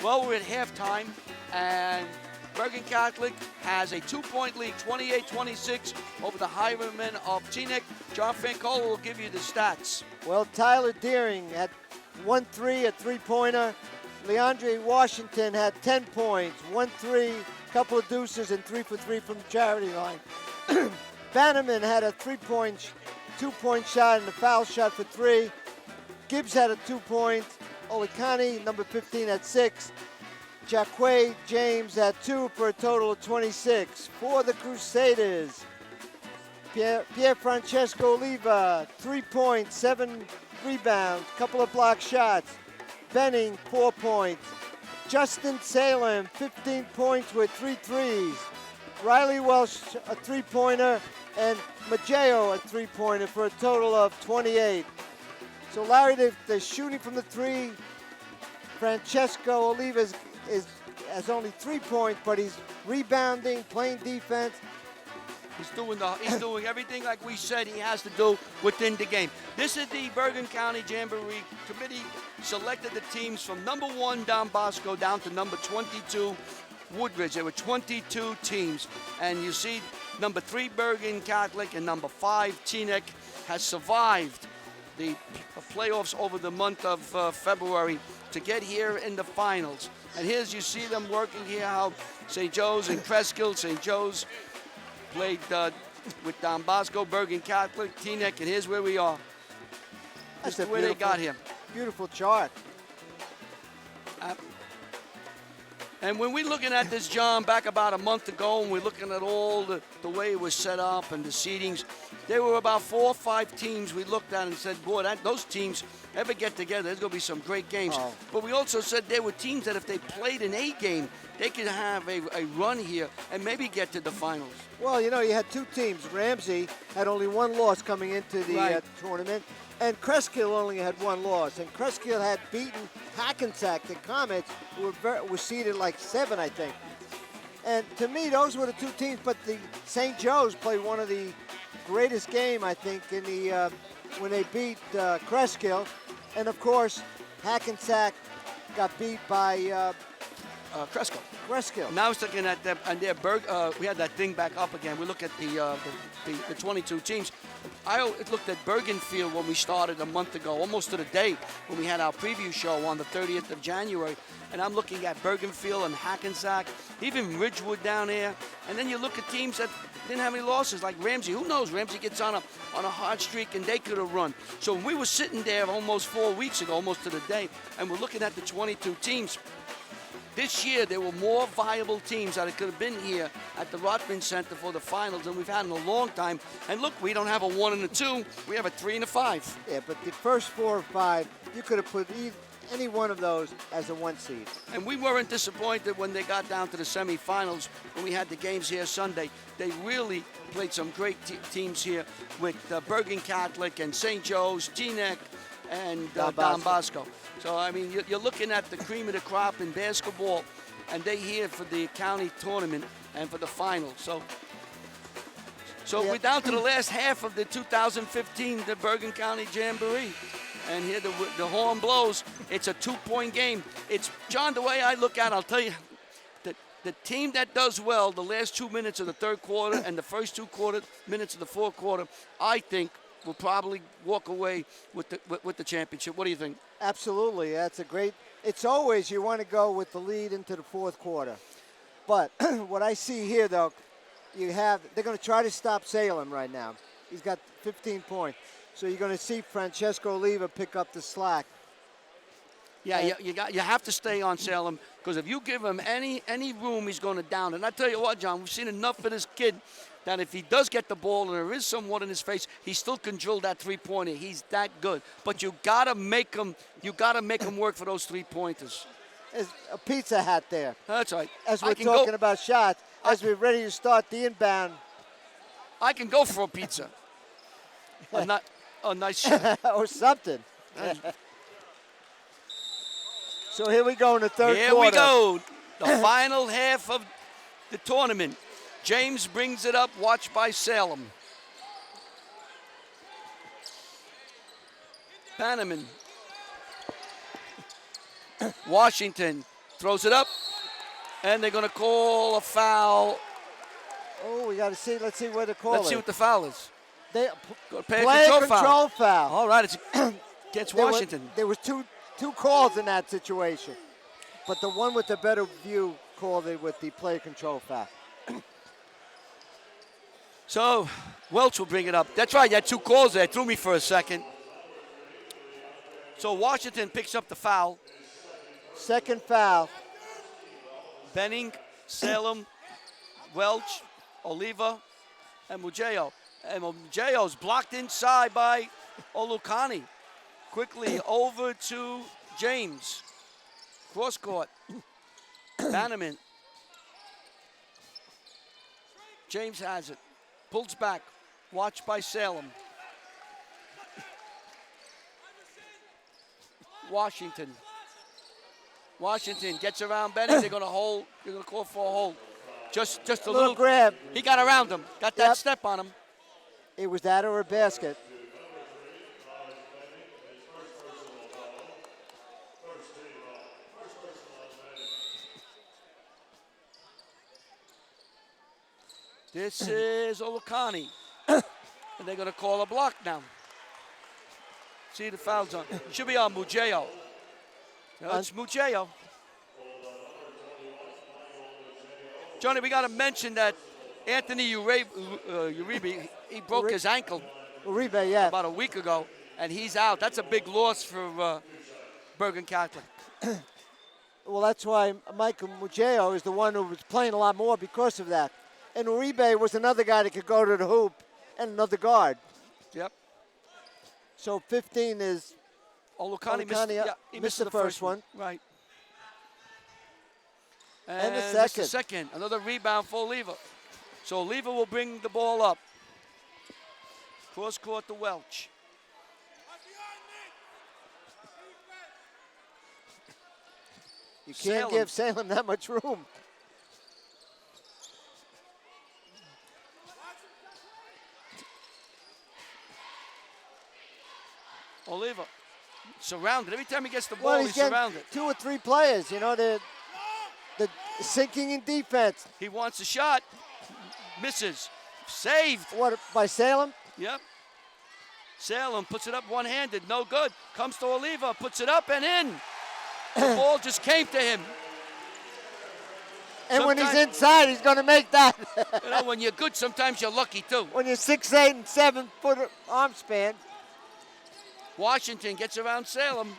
Well, we're at halftime, and Bergen Catholic has a 2-point lead, 28-26, over the Highwaymen of Teaneck. John Francola will give you the stats. Well, Tyler Deering had 1 3, a three-pointer. Leandre Washington had 10 points, 1 3, couple of deuces, and 3 for 3 from the charity line. Bannerman had a 2-point shot and a foul shot for 3. Gibbs had a 2-point. Olikani, number 15, had 6. Jacque James had 2 for a total of 26. For the Crusaders, Pierre Francesco Oliva, 3 points, 7 rebounds, couple of block shots. Benning, 4 points. Justin Salem, 15 points with 3 threes. Riley Welsh, a 3-pointer, and Maggio, a 3-pointer, for a total of 28. So Larry, they're shooting from the 3. Francesco Oliva has only 3 points, but he's rebounding, playing defense. He's doing everything like we said he has to do within the game. This is the Bergen County Jamboree Committee selected the teams from number 1 Don Bosco down to number 22 Woodridge. There were 22 teams, and you see number 3 Bergen Catholic and number 5 Teaneck has survived the playoffs over the month of February to get here in the finals. And here's you see them working here, how St. Joe's and Creskill. St. Joe's played with Don Bosco, Bergen Catholic, Teaneck, and here's where we are. That's the way they got here. Beautiful chart. And when we're looking at this, John, back about a month ago, and we're looking at all the way it was set up and the seedings, there were about 4 or 5 teams we looked at and said, boy, those teams ever get together, there's going to be some great games. Oh. But we also said there were teams that if they played an A game, they could have a run here and maybe get to the finals. Well, you had 2 teams. Ramsey had only 1 loss coming into the tournament, and Creskill only had 1 loss. And Creskill had beaten Hackensack, the Comets, who were seeded like 7, I think. And to me, those were the 2 teams. But the St. Joe's played one of the greatest game, I think, in the when they beat Creskill. And of course, Hackensack got beat by Creskill. Now I was looking at them, and we had that thing back up again. We look at the 22 teams. I looked at Bergen Field when we started a month ago, almost to the day when we had our preview show on the 30th of January. And I'm looking at Bergen Field and Hackensack, even Ridgewood down there. And then you look at teams that didn't have any losses, like Ramsey. Who knows? Ramsey gets on a hard streak, and they could have run. So when we were sitting there almost 4 weeks ago, almost to the day, and we're looking at the 22 teams. This year, there were more viable teams that could have been here at the Rotman Center for the finals than we've had in a long time. And look, we don't have a 1 and a 2. We have a 3 and a 5. Yeah, but the first 4 or 5, you could have put any one of those as a 1 seed. And we weren't disappointed when they got down to the semifinals, when we had the games here Sunday. They really played some great teams here with Bergen Catholic and St. Joe's, Teaneck, and Don Bosco. So, I mean, you're looking at the cream of the crop in basketball, and they here for the county tournament and for the finals. So we're down to the last half of the 2015 the Bergen County Jamboree. And here the horn blows. It's a 2-point game. It's, John, the way I look at it, I'll tell you, the team that does well the last 2 minutes of the third quarter and the first 2 minutes of the fourth quarter, I think, will probably walk away with the championship. What do you think? Absolutely. That's a great. It's always you want to go with the lead into the fourth quarter. But what I see here, though, they're going to try to stop Salem right now. He's got 15 points. So you're going to see Francesco Oliva pick up the slack. Yeah, you have to stay on Salem, because if you give him any room, he's going to down. And I tell you what, John, we've seen enough of this kid that if he does get the ball and there is somewhat in his face, he still can drill that 3-pointer. He's that good. But you gotta make him work for those 3-pointers. There's a Pizza Hut there. That's right. As we're talking about shots, as we're ready to start the inbound. I can go for a pizza. A nice shot. Or something. So here we go in the third quarter. Here we go. The final half of the tournament. James brings it up, watched by Salem. Bannerman. Washington Throws it up, and they're going to call a foul. Oh, we got to see. Let's see where the call Let's is. see what the foul is. They, Player control foul. All right, it's against Washington. There was two calls in that situation, but the one with the better view called it with the player control foul. So Welch will bring it up. That's right, you had two calls there. Threw me for a second. So Washington picks up the foul. Second foul. Benning, Salem, Welch, Oliva, and Mujeo. And Mugeo's blocked inside by Olukani. Quickly over to James. Cross court. Bannerman. James has it. Pulls back. Watched by Salem. Washington. Washington gets around Benning. They're going to hold. They're going to call for a hold. Just a little grab. He got around him. Got that step on him. It was that or a basket. This is Olukani. And they're going to call a block now. See the foul's on. Should be on Mujeo. No, it's Mujeo. Johnny, we got to mention that Anthony Uribe, he broke his ankle Uribe, yeah. about a week ago, and he's out. That's a big loss for Bergen Catholic. Well, that's why Michael Mujeo is the one who was playing a lot more because of that. And Uribe was another guy that could go to the hoop and another guard. Yep. So 15 is Olukani he missed the first one. Right. And the missed the second. Another rebound for Oliva. So Oliva will bring the ball up. Cross court to Welch. You can't give Salem that much room. Oliva surrounded. Every time he gets the ball, he's surrounded. 2 or 3 players, you know, they're sinking in defense. He wants a shot. Misses. Saved. What, by Salem? Yep. Salem puts it up one-handed. No good. Comes to Oliva. Puts it up and in. The ball just came to him. And when he's inside, he's going to make that. You know, when you're good, sometimes you're lucky, too. When you're 6'8" and 7-foot arm span. Washington gets around Salem.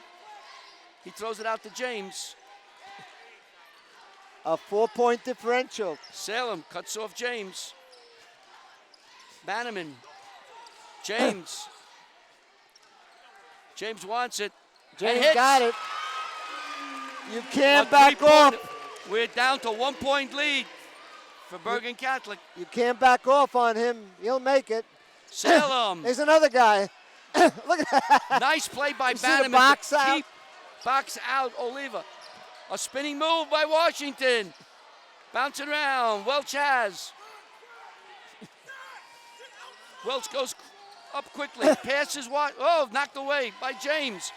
He throws it out to James. A 4-point differential. Salem cuts off James. Bannerman. James. James wants it. James got it. You can't back off. We're down to 1-point lead for Bergen Catholic. You can't back off on him. He'll make it. Salem. There's another guy. Look at that. Nice play by Bannerman. Box out. Box out Oliva. A spinning move by Washington. Bouncing around. Welch has. Welch goes up quickly. Passes wide. Oh, knocked away by James.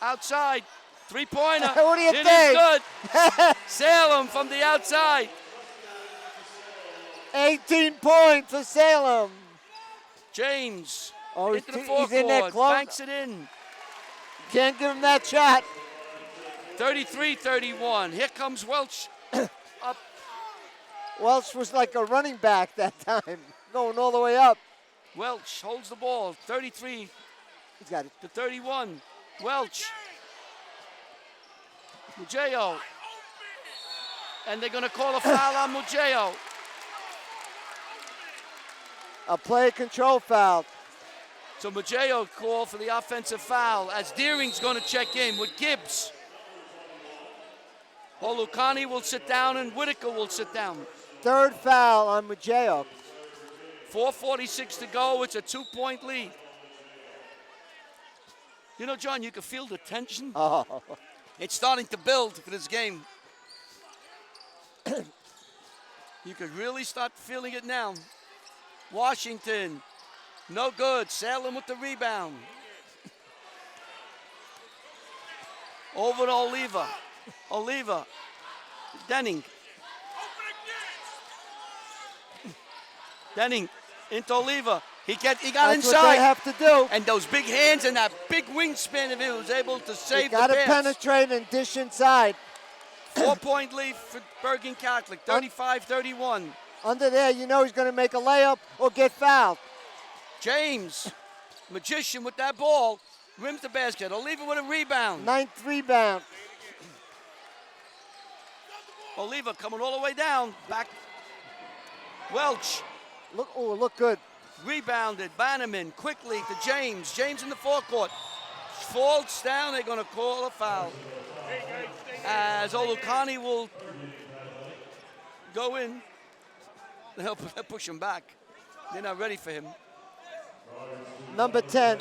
Outside. Three-pointer. What do you think? It is good. Salem from the outside. 18 points for Salem. James. Oh, into the he's forecourt. in there close. Banks it in. Can't give him that shot. 33-31. Here comes Welch. Up. Welch was like a running back that time, going all the way up. Welch holds the ball. 33 He's got it. to 31. Welch. Mujeo. And they're going to call a foul on Mujeo. A play control foul. So Mujeo called for the offensive foul as Deering's going to check in with Gibbs. Olukani will sit down and Whitaker will sit down. Third foul on Mujeo. 4:46 to go. It's a 2-point lead. You know, John, you can feel the tension. Oh. It's starting to build for this game. You could really start feeling it now. Washington, no good. Salem with the rebound. Over to Oliva. Oliva. Denning. Denning into Oliva. He got That's inside. what they have to do. And those big hands and that big wingspan of him was able to save the Got to pass. penetrate and dish inside. 4-point lead for Bergen Catholic, 35-31. Under there, you know he's going to make a layup or get fouled. James, magician with that ball, rims the basket. Oliva with a rebound. Ninth rebound. Oliva coming all the way down. Back. Welch. Look good. Rebounded. Bannerman quickly to James. James in the forecourt. Falls down. They're going to call a foul. As Olukani will go in. They'll push him back. They're not ready for him. Number 10.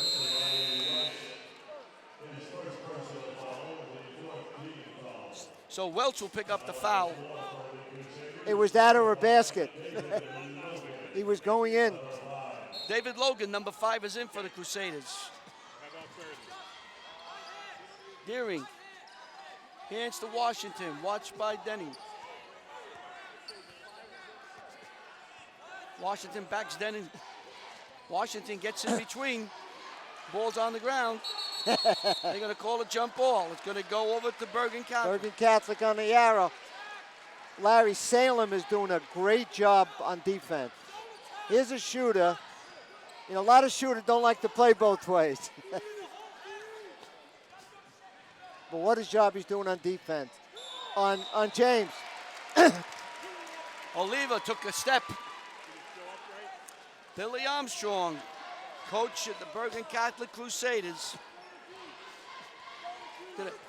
So Welch will pick up the foul. It was that or a basket. He was going in. David Logan, number 5, is in for the Crusaders. Deering. Hands to Washington. Watched by Denny. Washington backs Denny. Washington gets in between. Ball's on the ground. They're going to call a jump ball. It's going to go over to Bergen Catholic. Bergen Catholic on the arrow. Larry Salem is doing a great job on defense. Here's a shooter. You know, a lot of shooters don't like to play both ways. But what a job he's doing on defense. On James. Oliva took a step. Billy Armstrong, coach at the Bergen Catholic Crusaders,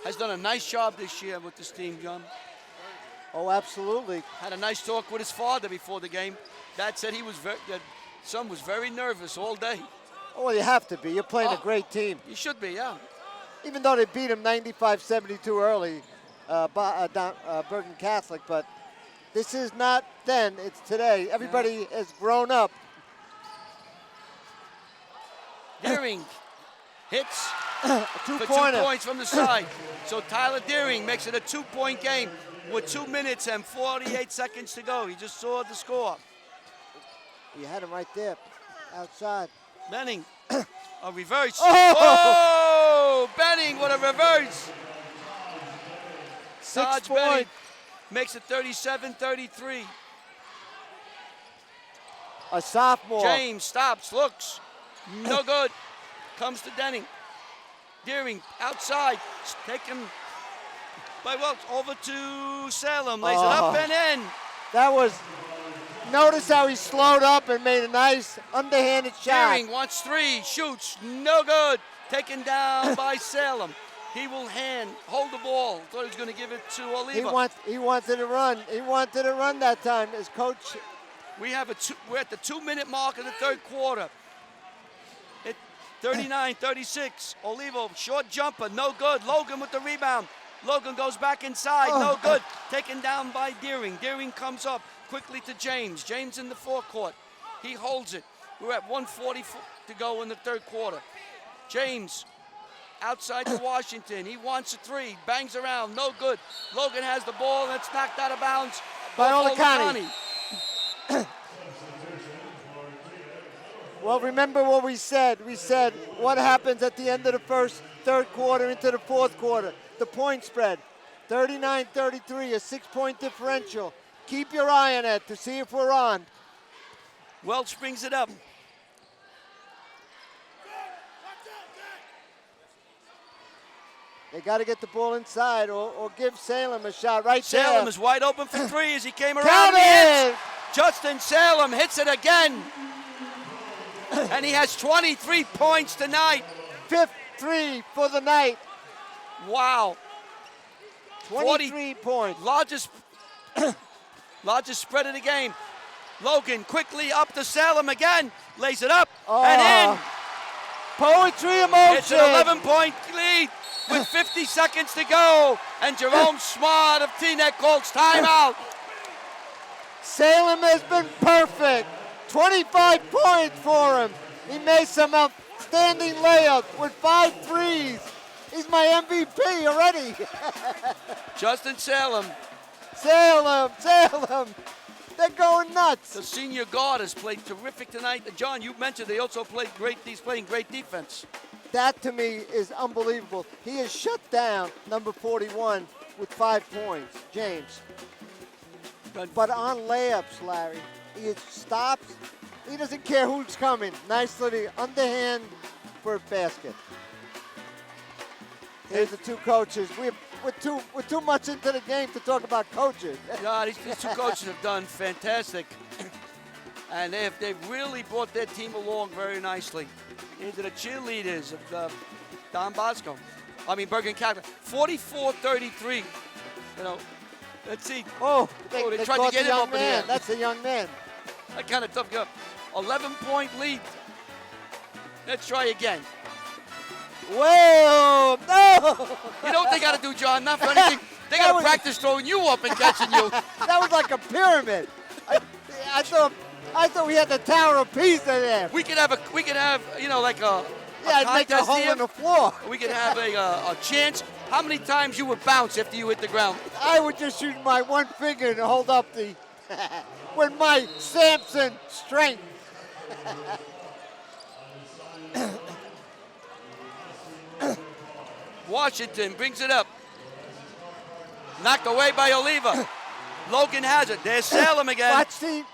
has done a nice job this year with this team, John. Oh, absolutely. Had a nice talk with his father before the game. Dad said that son was very nervous all day. Oh, well, you have to be. You're playing a great team. You should be, yeah. Even though they beat him 95-72 early, Bergen Catholic, but this is not then, it's today. Everybody has grown up. Deering hits a for 2 two-pointer. points from the side. So Tyler Deering makes it a 2-point game with 2 minutes and 48 seconds to go. He just saw the score. You had him right there, outside. Benning, a reverse. Oh! Benning, what a reverse. 6 Dodge Benning points. makes it 37-33. A sophomore. James stops, looks, no good. Comes to Denning. Deering outside, taken by Welch over to Salem. Lays it up and in. That was, notice how he slowed up and made a nice underhanded shot. Deering wants 3, shoots, no good. Taken down by Salem. He will hold the ball. Thought he was going to give it to Oliva. He wanted to run. He wanted to run that time. His coach. We're at the 2-minute mark of the third quarter. 39-36. Oliva, short jumper, no good. Logan with the rebound. Logan goes back inside, no good. Taken down by Deering. Deering comes up quickly to James. James in the forecourt. He holds it. We're at 1:40 to go in the third quarter. James outside to Washington. He wants a 3. Bangs around, no good. Logan has the ball, and it's knocked out of bounds By off Olukani. Well, remember what we said. We said what happens at the end of the third quarter into the fourth quarter. The point spread, 39-33, a 6-point differential. Keep your eye on it to see if we're on. Welch brings it up. They got to get the ball inside or give Salem a shot right there. Salem is wide open for 3 as he came around. Count it! Justin Salem hits it again. And he has 23 points tonight. 5th 3 for the night. Wow. 23 points. Largest spread of the game. Logan quickly up to Salem again. Lays it up and in. Poetry emotion. It's an 11-point lead with 50 seconds to go. And Jerome Smart of Teaneck calls timeout. Salem has been perfect. 25 points for him. He made some outstanding layups with 5 threes. He's my MVP already. Justin Salem, Salem. They're going nuts. the senior guard, has played terrific tonight. John, you mentioned they also played great. He's playing great defense. That to me is unbelievable. He has shut down number 41 with 5 points, James. But on layups, Larry, he stops. He doesn't care who's coming. Nice little underhand for a basket. Here's the two coaches. We're too much into the game to talk about coaches. Yeah, these two coaches have done fantastic. And they've really brought their team along very nicely. Into the cheerleaders of Don Bosco. Bergen Catholic. 44-33. Let's see. Oh, they they tried to caught get the him young up in man. here. That's a young man. That kind of tough. 11-point lead. Let's try again. Whoa, no! You know what they got to do, John? Not for anything. They got to practice throwing you up and catching you. That was like a pyramid. I thought we had the Tower of Pisa there. We could have like a I'd make a contest hole here. in the floor. We could have a chance. How many times you would bounce after you hit the ground? I would just use my one finger to hold up the, with my Samson strength. Washington brings it up. Knocked away by Oliva. Logan has it. There's Salem again. Watch the.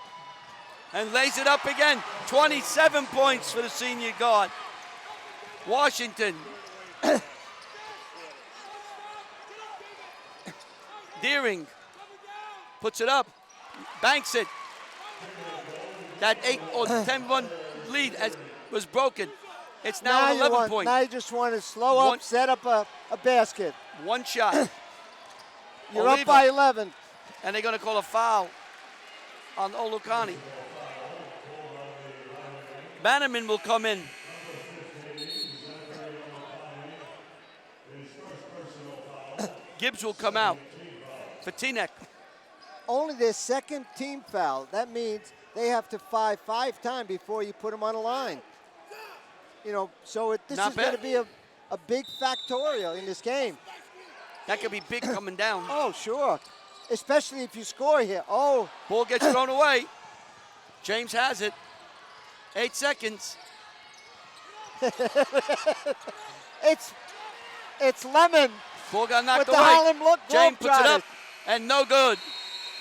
And lays it up again. 27 points for the senior guard. Washington. Deering puts it up. Banks it. That 8 or 10-1 lead was broken. It's now an 11 point. Now you just want to slow up, set up a basket. One shot. You're up by 11. And they're going to call a foul on Olukani. Bannerman will come in. Gibbs will come out for Teaneck. Only their second team foul. That means they have to five times before you put them on a line. This is going to be a big factorial in this game. That could be big coming down. Oh, sure. Especially if you score here. Oh. Ball gets thrown away. James has it. 8 seconds. It's Lemon. Ball got knocked with away. The Harlem look. James puts it up. And no good.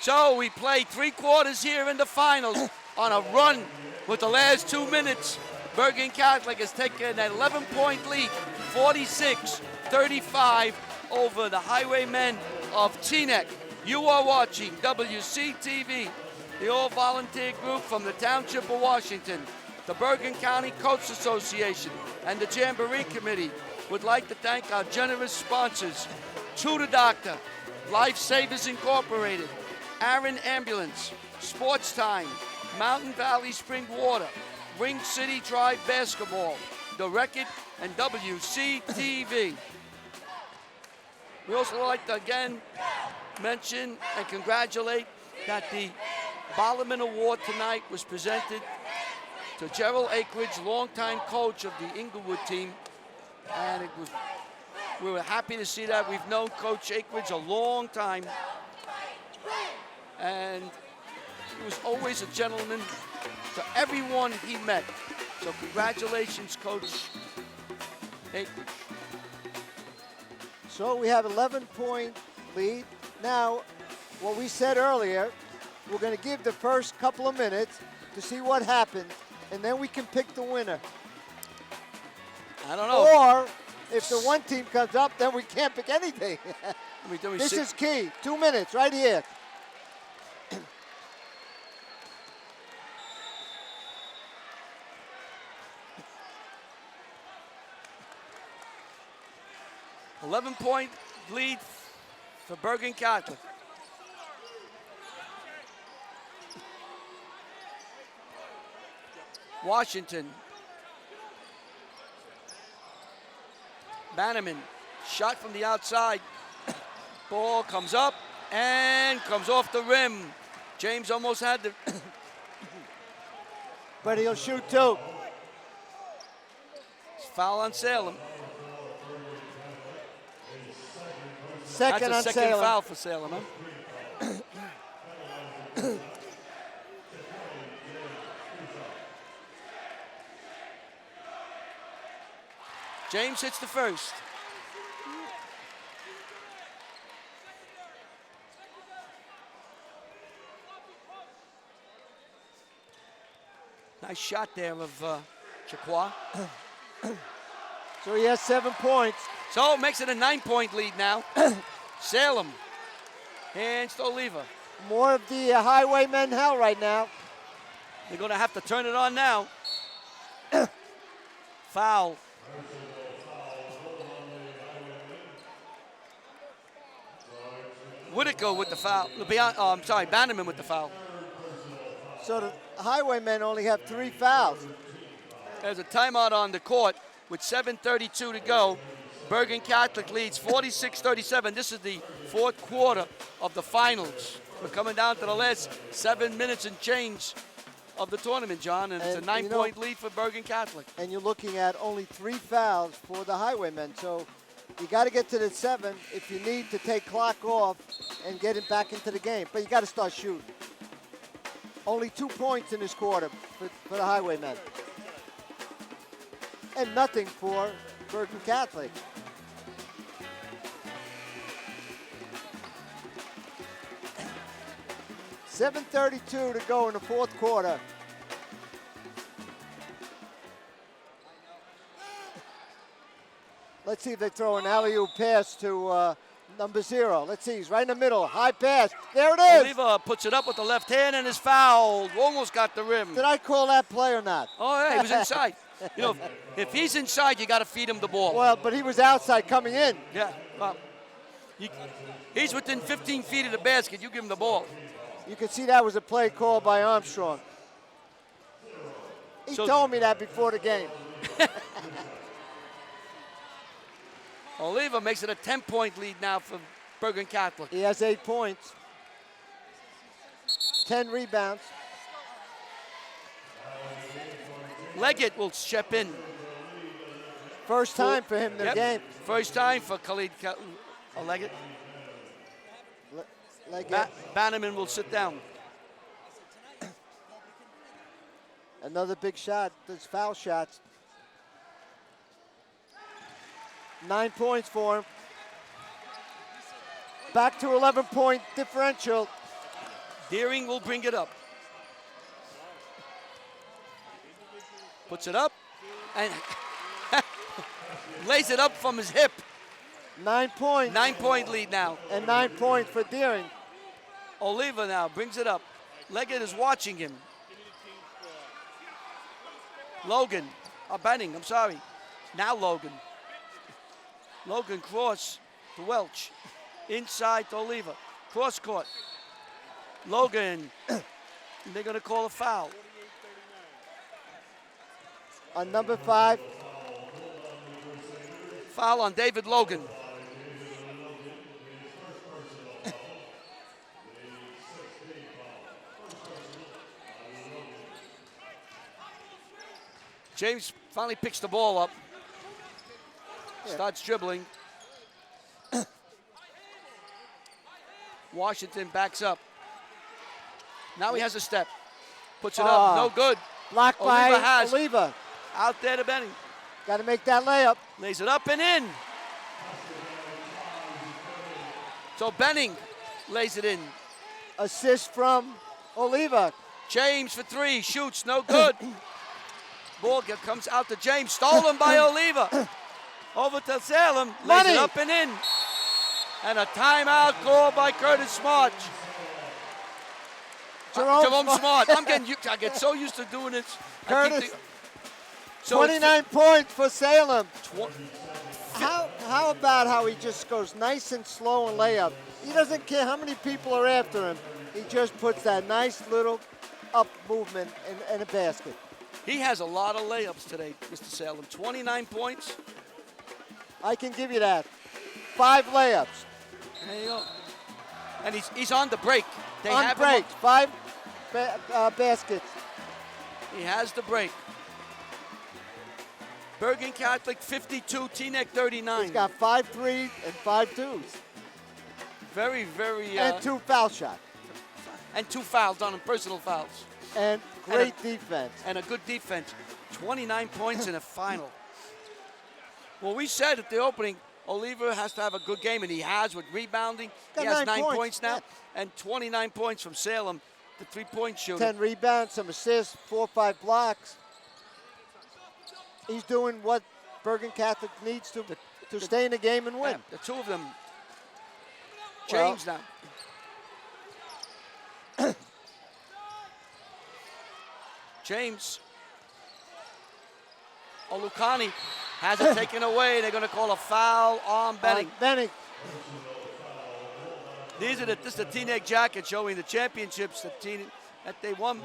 So we play 3 quarters here in the finals on a run with the last 2 minutes. Bergen Catholic has taken an 11-point lead, 46-35 over the Highwaymen of Teaneck. You are watching WCTV, the all-volunteer group from the Township of Washington. The Bergen County Coach Association and the Jamboree Committee would like to thank our generous sponsors, To the Doctor, Lifesavers Incorporated, Aaron Ambulance, Sports Time, Mountain Valley Spring Water, Ring City Drive Basketball, The Record, and WCTV. We also like to again mention and congratulate that the Bollerman Award tonight was presented to Gerald Akridge, longtime coach of the Inglewood team. And we were happy to see that. We've known Coach Akridge a long time. And he was always a gentleman to everyone he met. So congratulations, Coach Akridge. So we have 11-point lead. Now, what we said earlier, we're going to give the first couple of minutes to see what happens, and then we can pick the winner. I don't know. Or if the one team comes up, then we can't pick anything. This is key. 2 minutes right here. $11-point lead for Bergen Catholic. Washington. Bannerman, shot from the outside. Ball comes up and comes off the rim. James almost had the... But he'll shoot two. Foul on Salem. Second That's a on second Salem. foul for Salem, huh? James hits the first. Nice shot there of Chaqua. So he has 7 points. So it makes it a 9-point lead now. Salem hands to Oliva. More of the Highwaymen hell right now. They're going to have to turn it on now. Foul. Whitaker with the foul. Bannerman with the foul. So the Highwaymen only have 3 fouls. There's a timeout on the court with 7:32 to go. Bergen Catholic leads 46-37. This is the fourth quarter of the finals. We're coming down to the last 7 minutes and change of the tournament, John, and it's a 9-point lead for Bergen Catholic. And you're looking at only 3 fouls for the Highwaymen. So you got to get to the 7 if you need to take clock off and get it back into the game. But you got to start shooting. Only 2 points in this quarter for the Highwaymen. And nothing for Bergen Catholic. $7:32 to go in the fourth quarter. Let's see if they throw an alley-oop pass to number 0. Let's see, he's right in the middle. High pass. There it is. Oliva puts it up with the left hand and is fouled. Almost got the rim. Did I call that play or not? Oh, yeah, he was inside. You know, if he's inside, you got to feed him the ball. Well, but he was outside coming in. Yeah, well, he's within 15 feet of the basket. You give him the ball. You can see that was a play called by Armstrong. He told me that before the game. Oliva makes it a 10-point lead now for Bergen Catholic. He has 8 points. 10 rebounds. Leggett will step in. First time for him in the game. First time for Khalid Leggett. Bannerman will sit down. Another big shot. There's foul shots. 9 points for him. Back to 11-point differential. Deering will bring it up. Puts it up and lays it up from his hip. 9 points. 9-point lead now. And 9 points for Deering. Oliva now brings it up. Leggett is watching him. Logan, Benning, I'm sorry. Now Logan. Logan cross to Welch. Inside to Oliva. Cross court. Logan. They're going to call a foul. On number 5. Foul on David Logan. James finally picks the ball up. Starts dribbling. Washington backs up. Now he has a step. Puts it up. No good. Blocked by Oliva. Out there to Benning. Got to make that layup. Lays it up and in. So Benning lays it in. Assist from Oliva. James for 3. Shoots. No good. Ball comes out to James. Stolen by Oliva. Over to Salem. Lays it up and in. And a timeout called by Curtis Smart. Jerome Smart. I get so used to doing this. Curtis. 29 points for Salem. How about how he just goes nice and slow and layup? He doesn't care how many people are after him. He just puts that nice little up movement in a basket. He has a lot of layups today, Mr. Salem. 29 points. I can give you that. 5 layups. There you go. And he's on the break. On break. 5 baskets. He has the break. Bergen Catholic 52, Teaneck 39. He's got 5 threes and 5 twos. Very, very. And 2 foul shots. And 2 fouls on him, personal fouls. And great defense. And a good defense. 29 points in a final. Well, we said at the opening, Oliva has to have a good game, and he has with rebounding. He has 9 points now, and 29 points from Salem, the 3-point shooter. 10 rebounds, some assists, 4 or 5 blocks. He's doing what Bergen Catholic needs to stay in the game and win. Yeah, the two of them. James now. James. Olukani has it taken away. They're going to call a foul on Benning. This is the Teaneck jacket showing the championships that they won.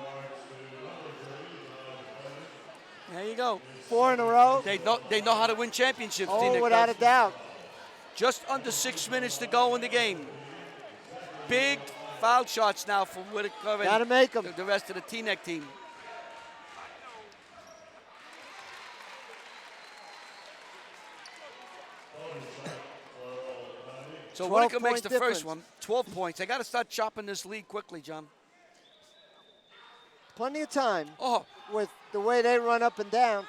There you go. 4 in a row. They know how to win championships. Oh, Teaneck without does. a doubt. Just under 6 minutes to go in the game. Big foul shots now from Whitaker and Gotta make them. the rest of the Teaneck team. So Whitaker makes the first one, 12 points. They got to start chopping this lead quickly, John. Plenty of time Oh, with the way they run up and down.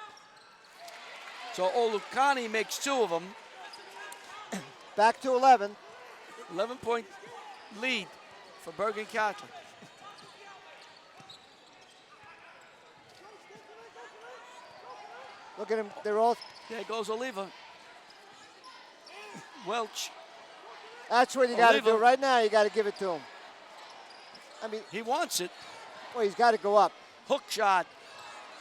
so Olukani makes 2 of them. Back to 11. 11-point lead for Bergen Catholic. Look at them. They're all. There goes Oliva. Welch. That's what you got to Oliva. do right now. You got to give it to him. I mean, He wants it. well, he's got to go up. Hook shot.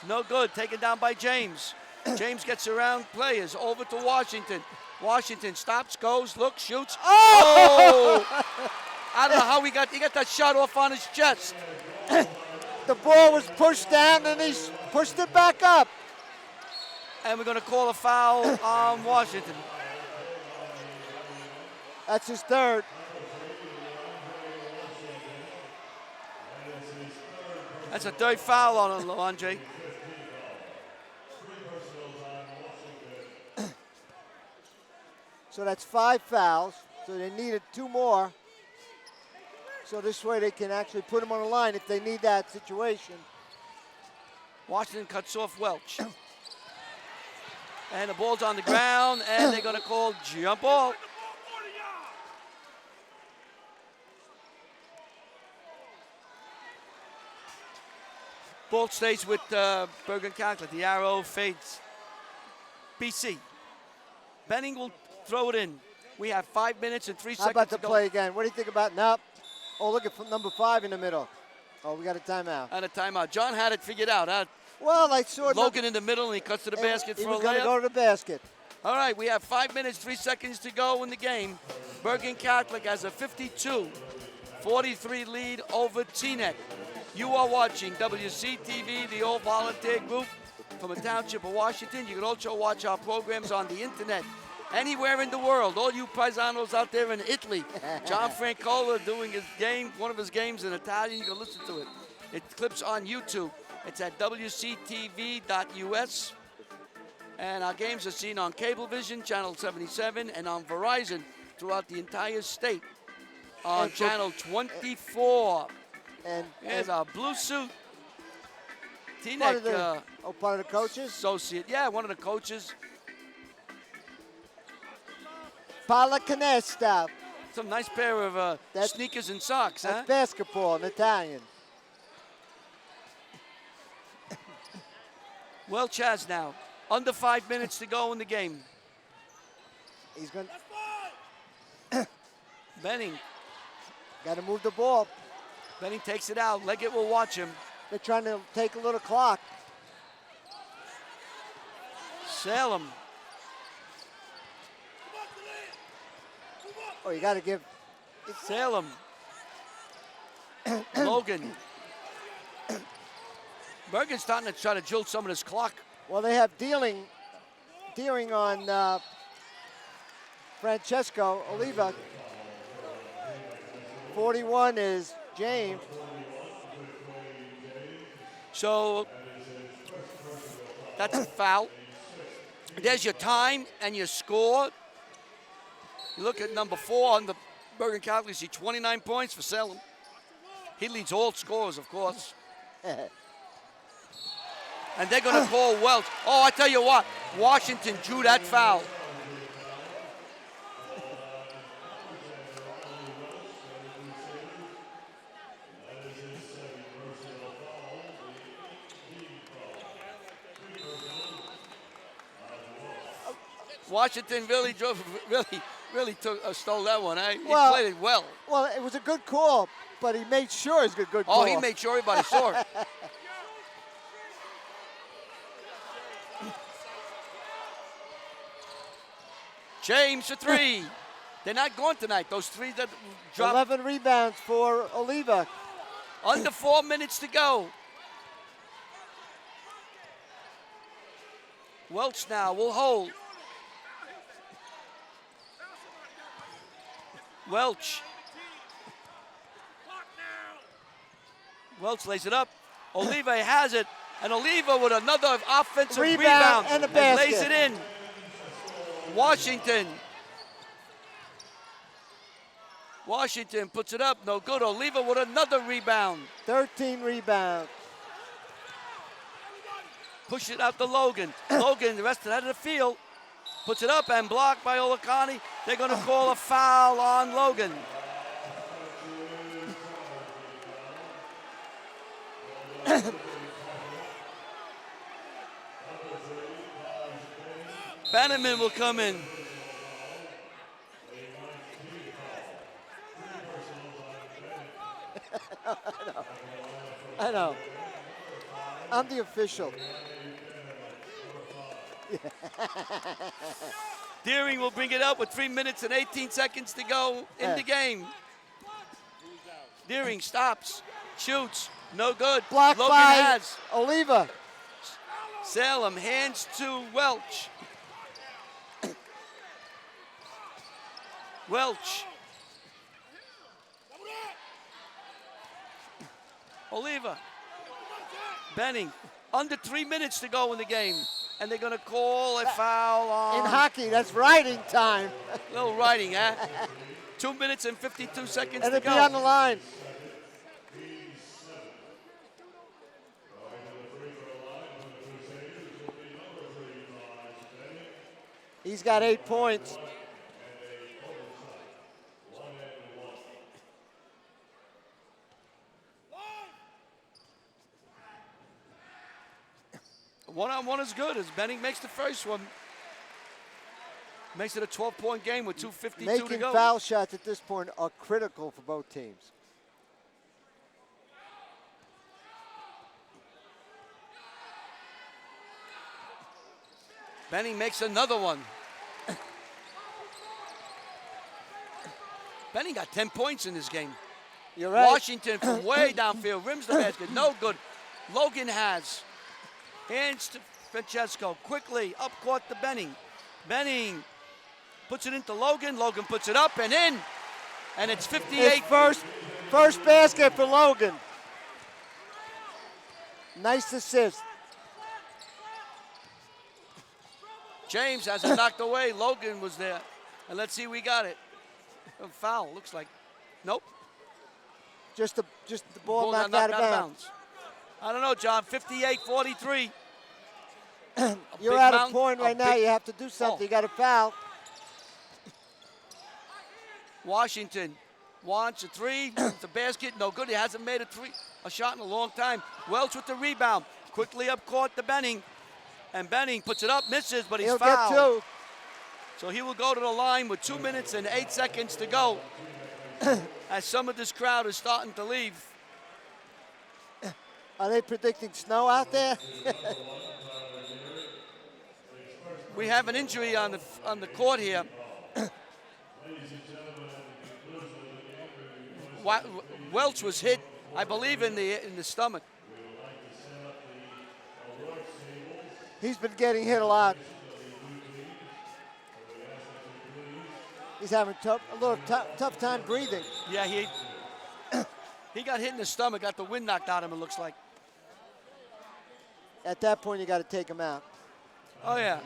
No good. Taken down by James. James gets around players. Over to Washington. Washington stops, goes, looks, shoots. Oh! I don't know how he got that shot off on his chest. The ball was pushed down and he's pushed it back up. And we're going to call a foul on Washington. That's his third. That's a third foul on him, Andre. So that's 5 fouls. So they needed 2 more. So this way they can actually put him on the line if they need that situation. Washington cuts off Welch. And the ball's on the ground, and they're going to call jump ball. Ball stays with Bergen Catholic. The arrow fades. BC. Benning will throw it in. We have 5 minutes and 3 How seconds about to the go. play again? What do you think about now? Oh, look at number 5 in the middle. Oh, we got a timeout. And a timeout. John had it figured out. Huh? Well, I saw Logan in the middle, and he cuts to the basket he for a was going to layup. go to the basket. All right, we have 5 minutes, 3 seconds to go in the game. Bergen Catholic has a 52-43 lead over Teaneck. You are watching WCTV, the all-volunteer group from the Township of Washington. You can also watch our programs on the internet anywhere in the world. All you paisanos out there in Italy. John Francola doing his game, one of his games in Italian. You can listen to it. It clips on YouTube. It's at WCTV.us. And our games are seen on Cablevision, Channel 77, and on Verizon throughout the entire state on Channel 24. And Here's our blue suit. Teaneck part of the coaches? associate. Yeah, one of the coaches. Pallacanestro. Some nice pair of sneakers and socks, That's huh? basketball in Italian. Welch has now. Under 5 minutes to go in the game. He's going Benning. got to move the ball. Benning takes it out. Leggett will watch him. They're trying to take a little clock. Salem. Oh, you got to give. Salem. Logan. Bergen's starting to try to jilt some of this clock. Well, they have dealing on Francesco Oliva. 41 is James. So that's a foul. There's your time and your score. You look at number 4 on the Bergen Catholic, see 29 points for Salem. He leads all scorers, of course. And they're going to call Welch. Oh, I tell you what, Washington drew that foul. Washington really stole that one. Eh? He played it well. Well, it was a good call, but he made sure it's a good call. Oh, he made sure everybody saw it. James for three. They're not going tonight. Those three that dropped. 11 rebounds for Oliva. Under 4 minutes to go. Welch now will hold. Welch lays it up. Oliva has it. And Oliva with another offensive rebound and a basket. lays it in. Washington puts it up. No good. Oliva with another rebound. 13 rebounds. Push it out to Logan. Logan, the rest of the field, puts it up and blocked by Olakani. They're going to call a foul on Logan. Bannerman will come in. I know. I'm the official. Deering will bring it up with 3 minutes and 18 seconds to go in the game. Deering stops, shoots, no good. Blocked Logan by has. Oliva. Salem hands to Welch. Welch. Oliva. Benning. Under 3 minutes to go in the game. And they're going to call a foul on. In hockey, that's riding time. Little riding, huh? 2 minutes and 52 seconds And to it'll go. be on the line. He's got 8 points. One-on-one is good as Benning makes the first one. Makes it a 12-point game with 2:52 to Making go. foul shots at this point are critical for both teams. Benning makes another one. Benning got 10 points in this game. You're right. Washington from way downfield rims the basket. No good. Logan has. Hands to Francesco. Quickly up court to Benning. Benning puts it into Logan. Logan puts it up and in. And it's 58. His first basket for Logan. Nice assist. James has it knocked away. Logan was there. And let's see, we got it. A foul, looks like. Nope. Just the ball knocked out of bounds. I don't know, John. 58-43. You're out of point right now. You have to do something. You got a foul. Washington wants a three. It's a basket. No good. He hasn't made a shot in a long time. Welch with the rebound. Quickly up court to Benning. And Benning puts it up, misses, but he's fouled. He'll get 2. So he will go to the line with 2 minutes and 8 seconds to go. As some of this crowd is starting to leave. Are they predicting snow out there? We have an injury on the court here. Welch was hit, I believe, in the stomach. He's been getting hit a lot. He's having a little tough time breathing. Yeah, he got hit in the stomach, got the wind knocked out of him, it looks like. At that point, you got to take him out. Oh, yeah.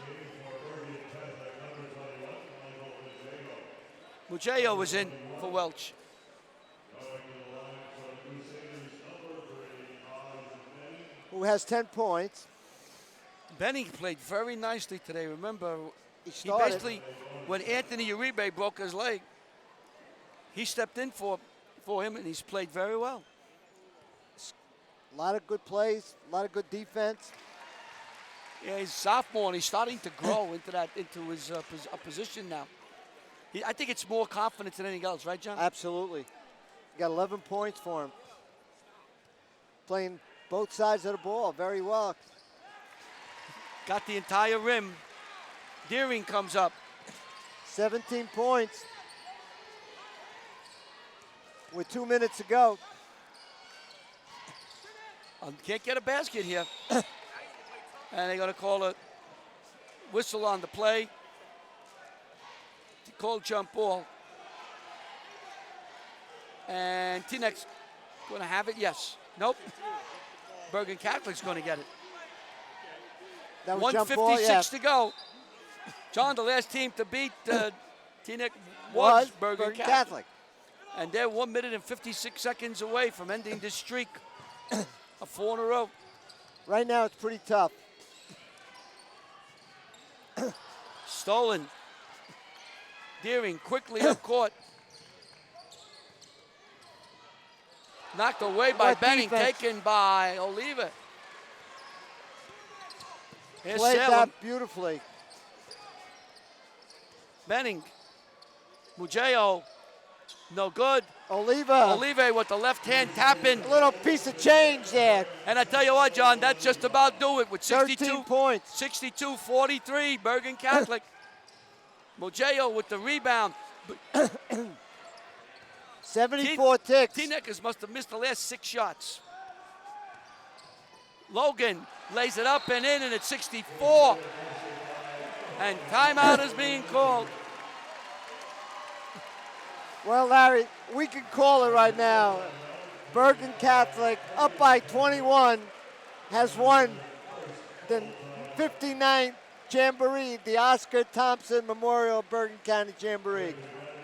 Mujeo was in for Welch. who has 10 points. Benning played very nicely today. Remember, He he started. basically, when Anthony Uribe broke his leg, he stepped in for him, and he's played very well. A lot of good plays, a lot of good defense. Yeah, he's a sophomore, and he's starting to grow into his position now. I think it's more confidence than anything else, right, John? Absolutely. Got 11 points for him. Playing both sides of the ball very well. Got the entire rim. Deering comes up. 17 points with 2 minutes to go. Can't get a basket here. And they're going to call a whistle on the play. Call jump ball. And Teaneck's going to have it. Yes. Nope. Bergen Catholic's going to get it. That was jump ball, 1:56 to go. John, the last team to beat Teaneck was Bergen Catholic. And they're 1 minute and 56 seconds away from ending this streak of 4 in a row. Right now it's pretty tough. Stolen. Deering quickly up court. Knocked away by What Benning, defense. taken by Oliva. Here's Played Salem. that beautifully. Benning. Mujeo. No good. Oliva. Oliva with the left hand tapping. A little piece of change there. And I tell you what, John, that's just about do it with 13 points. 62-43, Bergen Catholic. Mujeo with the rebound. 74 ticks. Teaneck must have missed the last 6 shots. Logan lays it up and in, and it's 64. And timeout is being called. Well, Larry, we can call it right now. Bergen Catholic, up by 21, has won the 59th Jamboree, the Oscar Thompson Memorial Bergen County Jamboree.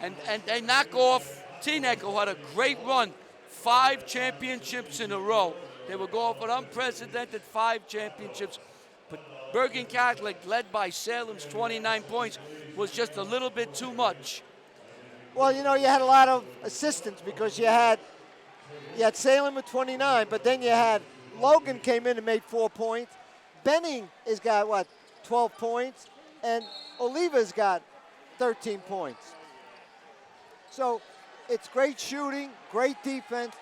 And they knock off Teaneck, who had a great run, 5 championships in a row. They will go off an unprecedented 5 championships. But Bergen Catholic, led by Salem's 29 points, was just a little bit too much. Well, you know, you had a lot of assistance because you had Salem with 29, but then you had Logan came in and made 4 points. Benning has got, 12 points, and Oliva's got 13 points. So it's great shooting, great defense.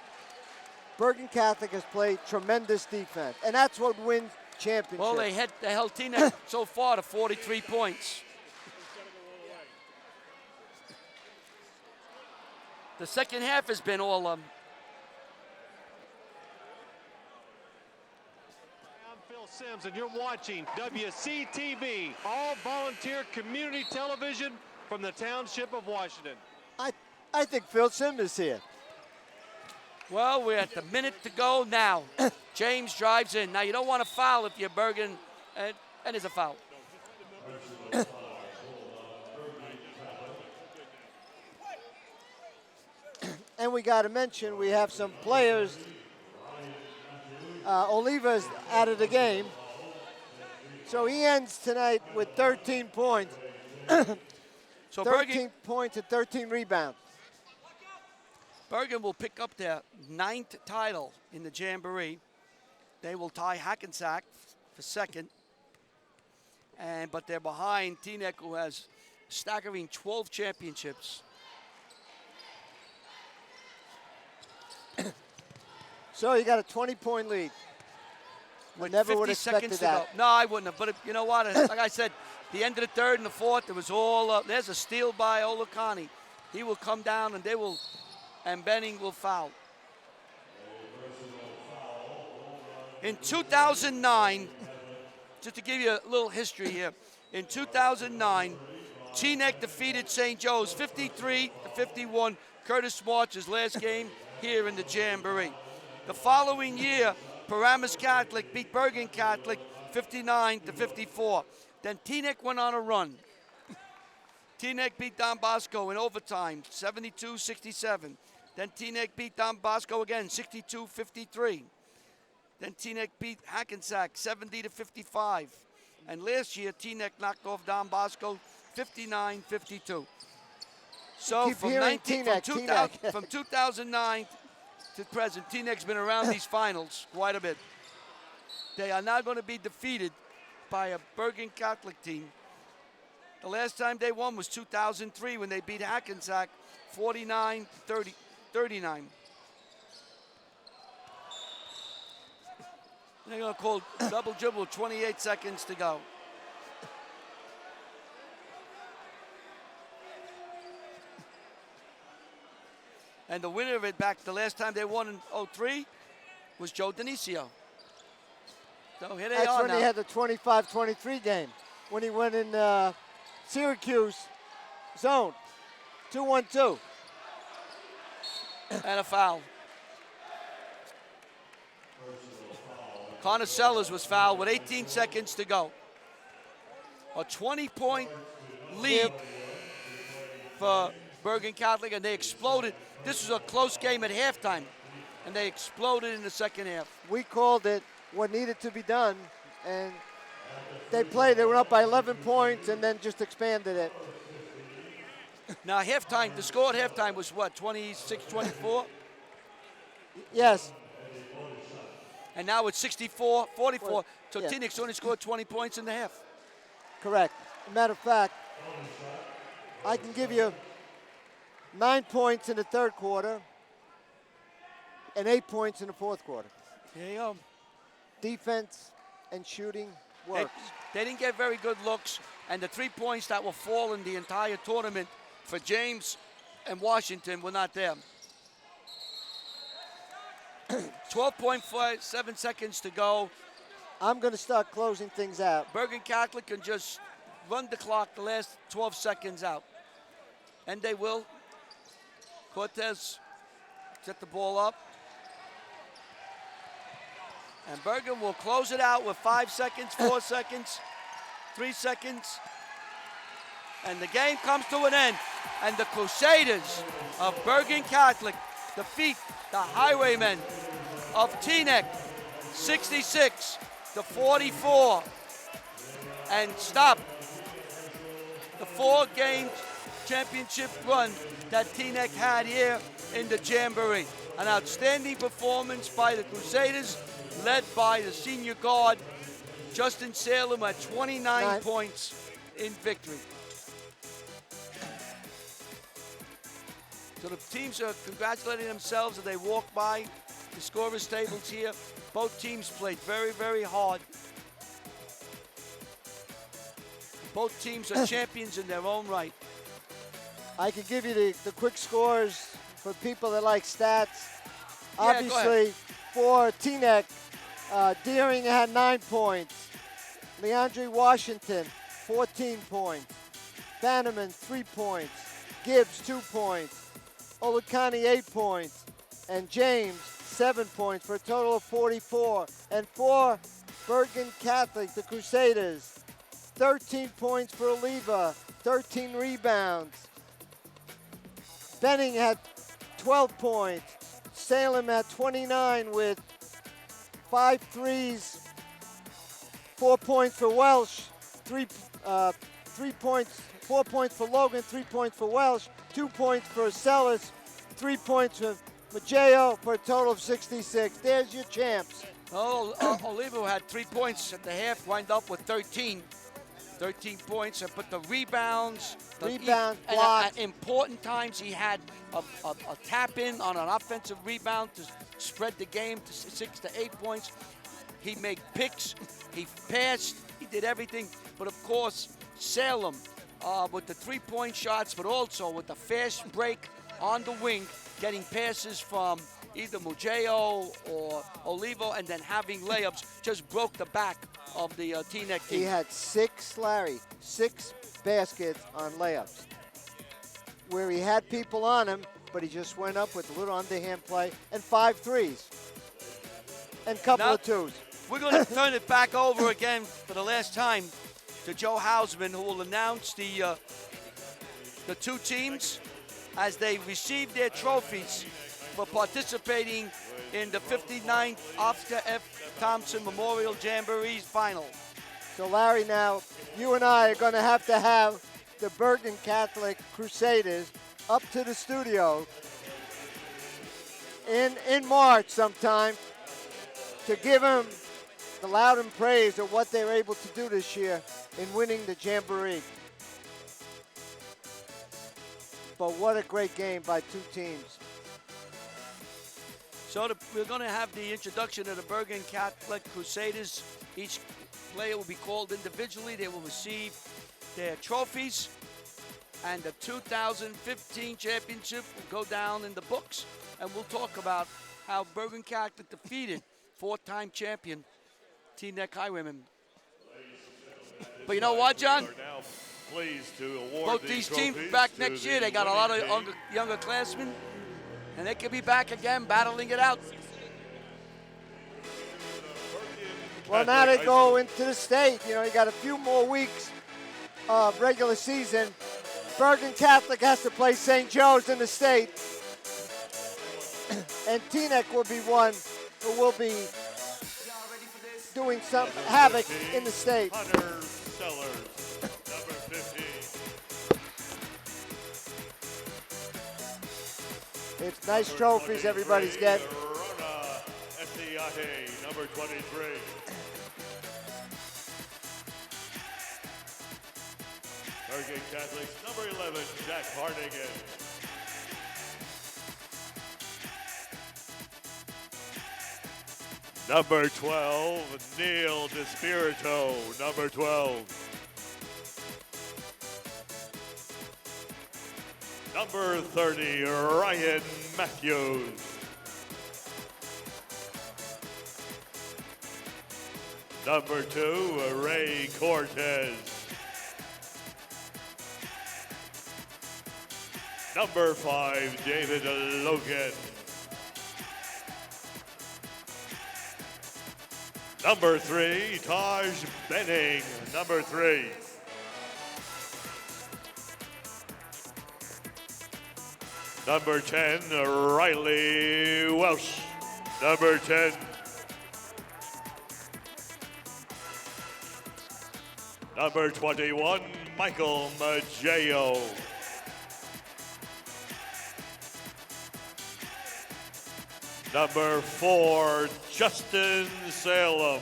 Bergen Catholic has played tremendous defense, and that's what wins championships. Well, they held Teaneck so far to 43 points. The second half has been all I'm Phil Sims, and you're watching WCTV, all volunteer community television from the Township of Washington. I think Phil Sims is here. Well, we're at the minute to go now. James drives in. Now, you don't want to foul if you're Bergen, and it's a foul. And we got to mention we have some players. Oliva's out of the game. So he ends tonight with 13 points. So 13 points and 13 rebounds. Bergen will pick up their 9th title in the Jamboree. They will tie Hackensack for second. But they're behind Teaneck, who has staggering 12 championships. So you got a 20-point lead. With Never 50 would have expected seconds to that. go. No, I wouldn't have. But you know what? Like I said, the end of the third and the fourth, it was all. There's a steal by Olakani. He will come down, and Benning will foul. In 2009, just to give you a little history here, in 2009, Teaneck defeated St. Joe's 53-51. Curtis March's last game here in the Jamboree. The following year, Paramus Catholic beat Bergen Catholic 59-54. Then Teaneck went on a run. Teaneck beat Don Bosco in overtime, 72-67. Then Teaneck beat Don Bosco again, 62-53. Then Teaneck beat Hackensack, 70-55. And last year, Teaneck knocked off Don Bosco, 59-52. So Keep from, hearing 19, Teaneck, from, 2000, Teaneck. from 2009 to present, Teaneck's been around these finals quite a bit. They are now going to be defeated by a Bergen Catholic team. The last time they won was 2003 when they beat Hackensack 49-39. They're going to call double dribble, 28 seconds to go. And the winner of it back the last time they won in 03 was Joe Denisio. So here they That's are when now. he had the 25-23 game, when he went in Syracuse zone, 2-1-2. And a foul. Connor Sellers was fouled with 18 seconds to go. A 20-point lead for Bergen Catholic, and they exploded. This was a close game at halftime, and they exploded in the second half. We called it what needed to be done, and they played. They were up by 11 points and then just expanded it. Now, halftime, the score at halftime was what, 26-24? Yes. And now it's 64-44. So Yeah. Teaneck's only scored 20 points in the half. Correct. Matter of fact, I can give you 9 points in the third quarter and 8 points in the fourth quarter. There you go. Defense and shooting works. They didn't get very good looks, and the 3 points that were falling the entire tournament for James and Washington were not there. 12.7 seconds to go. I'm going to start closing things out. Bergen Catholic can just run the clock the last 12 seconds out. And they will. Cortez set the ball up. And Bergen will close it out with 5 seconds, 4 seconds, 3 seconds. And the game comes to an end. And the Crusaders of Bergen Catholic defeat the Highwaymen of Teaneck 66-44 and stop the 4-game championship run that Teaneck had here in the Jamboree. An outstanding performance by the Crusaders, led by the senior guard Justin Salem at 29 points in victory. So the teams are congratulating themselves as they walk by the scorer's tables here. Both teams played very, very hard. Both teams are champions in their own right. I can give you the quick scores for people that like stats. Yeah, Obviously, for Teaneck, Deering had 9 points. Leandre Washington, 14 points. Bannerman, 3 points. Gibbs, 2 points. Olukani, 8 points. And James, 7 points for a total of 44. And for Bergen Catholic, the Crusaders, 13 points for Oliva, 13 rebounds. Benning had 12 points. Salem had 29 with 5 threes, 4 points for Welsh, 3 points, 4 points for Logan, 3 points for Welsh, 2 points for Sellers, 3 points for Maggio for a total of 66. There's your champs. Oh, Olivo had 3 points at the half, wind up with 13 points, but the rebounds, Rebound, and blocks. at important times he had a tap in on an offensive rebound to spread the game to 6 to 8 points. He made picks, he passed, he did everything. But of course, Salem with the 3-point shots, but also with the fast break on the wing, getting passes from either Maggio or Olivo, and then having layups, just broke the back of the Teaneck team. He had 6 baskets on layups, where he had people on him, but he just went up with a little underhand play, and 5 threes, and a couple Now, of twos. We're going to turn it back over again for the last time to Joe Hausman, who will announce the the two teams as they receive their trophies for participating in the 59th Oscar F. Thompson Memorial Jamboree final. So Larry, now you and I are going to have the Bergen Catholic Crusaders up to the studio in March sometime to give them the loud and praise of what they were able to do this year in winning the Jamboree. But what a great game by two teams. So we're going to have the introduction of the Bergen Catholic Crusaders. Each player will be called individually. They will receive their trophies. And the 2015 championship will go down in the books. And we'll talk about how Bergen Catholic defeated four-time champion Teaneck Highwaymen. But you know what, John? Pleased to award both these teams back next year. They got a lot of younger classmen, and they could be back again battling it out. Well, now they go into the state. You know, you got a few more weeks of regular season. Bergen Catholic has to play St. Joe's in the state. And Teaneck will be one who will be doing some havoc in the state. Hunter Sellers, number 15. It's nice trophies everybody's getting. Rona Estiate, number 23. Bergen Catholics, number 11, Jack Harnigan. Number 12, Neil DeSpirito, number 12. Number 30, Ryan Matthews. Number 2, Ray Cortez. Number 5, David Logan. Number 3, Taj Benning, number 3. Number 10, Riley Welsh, number 10. Number 21, Michael Maggio. Number 4, Justin Salem.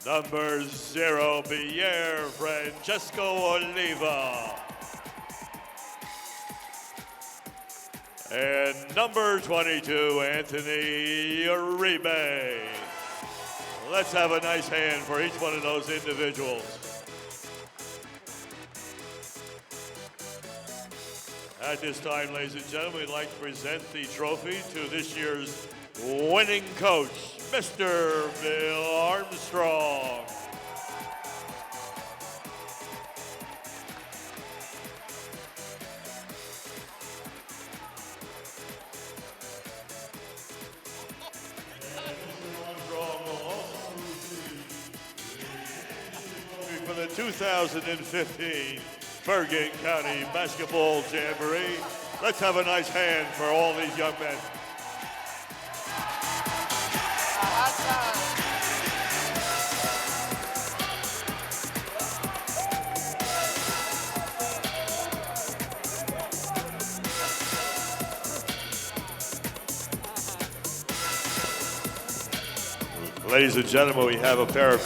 Number 0, Pierre Francesco Oliva. And number 22, Anthony Uribe. Let's have a nice hand for each one of those individuals. At this time, ladies and gentlemen, we'd like to present the trophy to this year's winning coach, Mr. Bill Armstrong. For the 2015 Bergen County Basketball Jamboree. Let's have a nice hand for all these young men. Ladies and gentlemen, we have a pair of